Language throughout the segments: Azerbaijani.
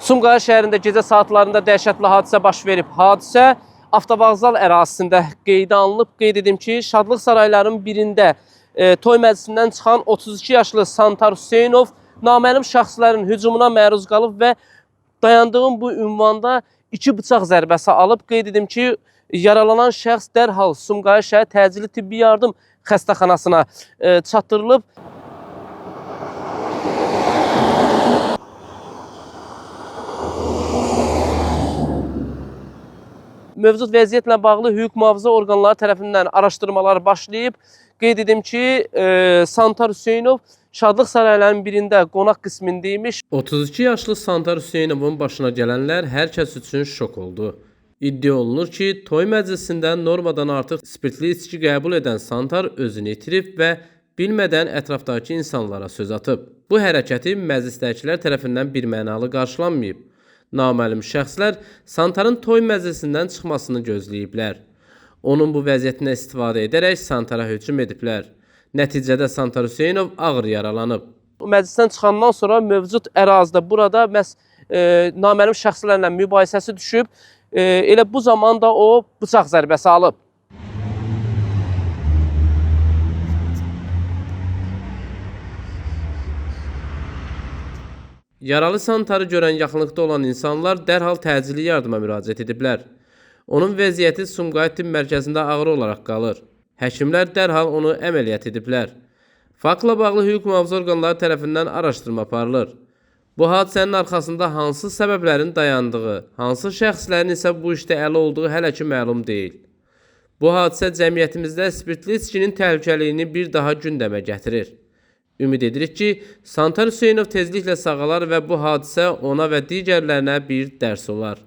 Sumqayıt şəhərində gecə saatlarında dəhşətli hadisə baş verib. Hadisə avtovağzal ərazisində qeydə alınıb. Qeyd edim ki, Şadlıq saraylarının birində toy məclisindən çıxan 32 yaşlı Santar Hüseynov naməlum şəxslərin hücumuna məruz qalıb və dayandığım bu ünvanda 2 bıçaq zərbəsi alıb. Qeyd edim ki, yaralanan şəxs dərhal Sumqayıt şəhər təcili tibbi yardım xəstəxanasına çatdırılıb. Mövcud vəziyyətlə bağlı hüquq mühafizə orqanları tərəfindən araşdırmalar başlayıb. Qeyd edim ki, Santar Hüseynov Şadlıq saraylarının birində qonaq qismindəymiş. 32 yaşlı Santar Hüseynovun başına gələnlər hər kəs üçün şok oldu. İddia olunur ki, toy məclisində normadan artıq spirtli içki qəbul edən Santar özünü itirib və bilmədən ətrafdakı insanlara söz atıb. Bu hərəkəti məclisdəkilər tərəfindən birmənalı qarşılanmayıb. Naməlum şəxslər Santarın toy məclisindən çıxmasını gözləyiblər. Onun bu vəziyyətinə istifadə edərək Santara hücum ediblər. Nəticədə Santar Hüseynov ağır yaralanıb. Məclisdən çıxandan sonra mövcud ərazidə burada məhz naməlum şəxslərlə mübahisəsi düşüb. Elə bu zaman da o bıçaq zərbəsi alıb. Yaralı Santarı görən yaxınlıqda olan insanlar dərhal təcili yardıma müraciət ediblər. Onun vəziyyəti Sumqayıt Tibb Mərkəzində ağır olaraq qalır. Həkimlər dərhal onu əməliyyat ediblər. Faktla bağlı hüquq mühafizə orqanları tərəfindən araşdırma aparılır. Bu hadisənin arxasında hansı səbəblərin dayandığı, hansı şəxslərin isə bu işdə əli olduğu hələ ki məlum deyil. Bu hadisə cəmiyyətimizdə spirtli içkinin təhlükəliyini bir daha gündəmə gətirir. Ümid edirik ki, Santar Hüseynov tezliklə sağalar və bu hadisə ona və digərlərinə bir dərs olar.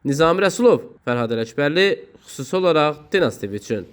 Nizami Rəsulov, Fərhad Ələkbərli, xüsusi olaraq Dinas TV üçün.